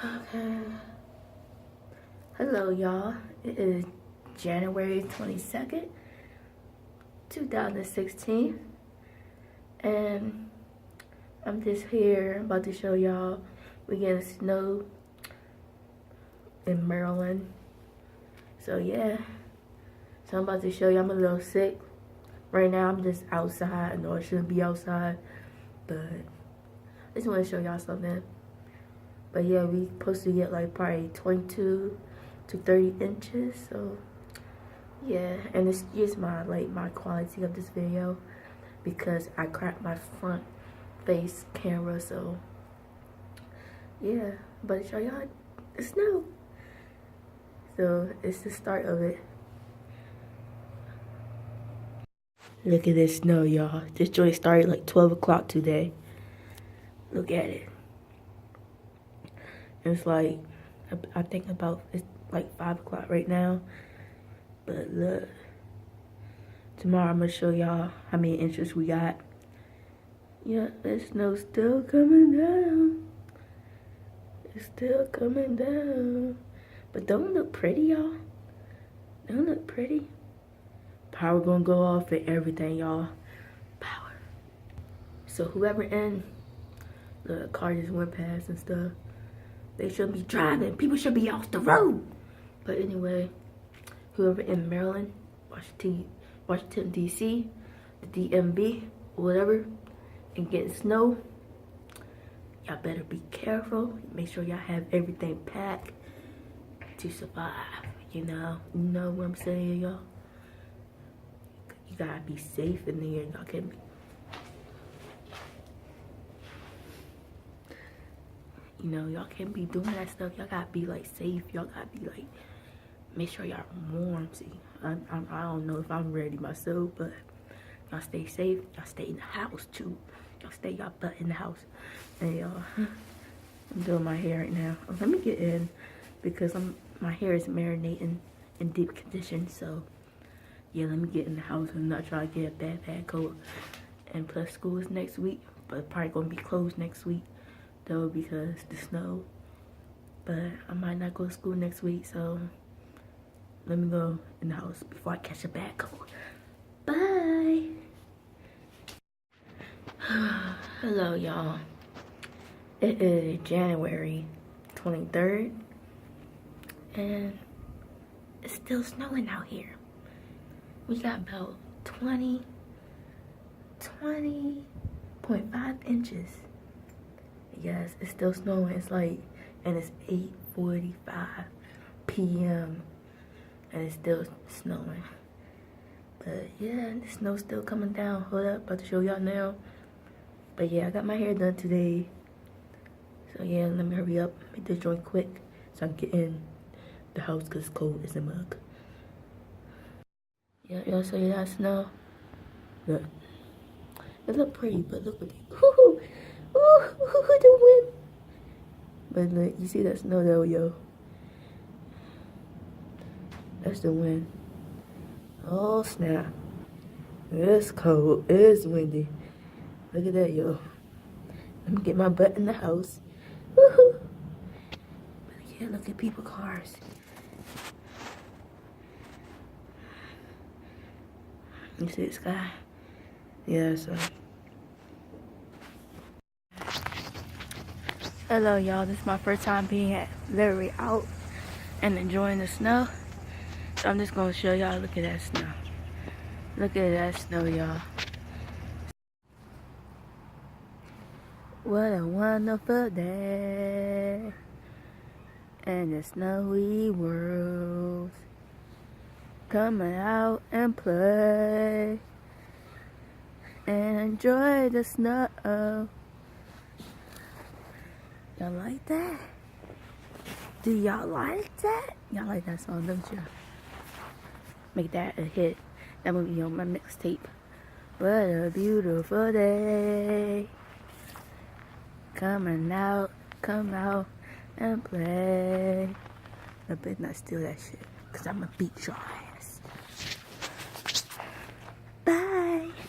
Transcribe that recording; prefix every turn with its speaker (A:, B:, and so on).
A: Okay. Hello, y'all. It is January 22nd, 2016. And I'm just here about to show y'all we getting snow in Maryland. So yeah. So I'm about to show you. I'm a little sick. Right now I'm just outside. I know I shouldn't be outside, but I just want to show y'all something. But yeah, we supposed to get like probably 22 to 30 inches. So yeah, and excuse my quality of this video because I cracked my front face camera. So yeah, but show y'all the snow. So it's the start of it. Look at this snow, y'all. This joint started like 12 o'clock today. Look at it. It's like, I think about, it's like 5 o'clock right now. But look. Tomorrow I'm going to show y'all how many inches we got. Yeah, the snow's still coming down. It's still coming down. But don't look pretty, y'all. Don't look pretty. Power gonna go off and everything, y'all. Power. So whoever in the car just went past and stuff, they shouldn't be driving. People should be off the road. But anyway, whoever in Maryland, Washington D.C., the DMV, whatever, and getting snow, y'all better be careful. Make sure y'all have everything packed to survive. You know what I'm saying, y'all. You gotta be safe in there. Y'all can't be. Y'all can't be doing that stuff. Y'all gotta be like safe. Y'all gotta be like, make sure y'all warm. See, I don't know if I'm ready myself, but y'all stay safe. Y'all stay in the house too. Y'all stay y'all butt in the house. And y'all, I'm doing my hair right now. Let me get in because my hair is marinating in deep condition. So yeah, let me get in the house. I'm not trying to get a bad cold. And plus school is next week, but probably gonna be closed next week though because the snow. But I might not go to school next week, so let me go in the house before I catch a bad cold. Bye. Hello, y'all. It is January 23rd, and it's still snowing out here. We got about 20.5 inches. Yes, it's still snowing. It's like, and it's 8:45 p.m. and it's still snowing. But yeah, the snow's still coming down. Hold up, about to show y'all now. But yeah, I got my hair done today. So yeah, let me hurry up, make this joint quick so I can get in the house because it's cold as a mug. Yeah, y'all see that snow? Look. It look pretty, but look what ooh, the wind. But look, you see that snow though, yo? That's the wind. Oh snap. It's cold, it's windy. Look at that, yo. Let me get my butt in the house. Woohoo! But yeah, look at people's cars. You see the sky? Yeah, so. Hello, y'all. This is my first time being literally out and enjoying the snow. So I'm just gonna show y'all. Look at that snow. Look at that snow, y'all. What a wonderful day in the snowy world. Coming out and play and enjoy the snow. Y'all like that? Do y'all like that? Y'all like that song, don't y'all? Make that a hit. That will be on my mixtape. What a beautiful day. Coming out, come out and play. I better not steal that shit, cause I'ma beat your ass. Bye.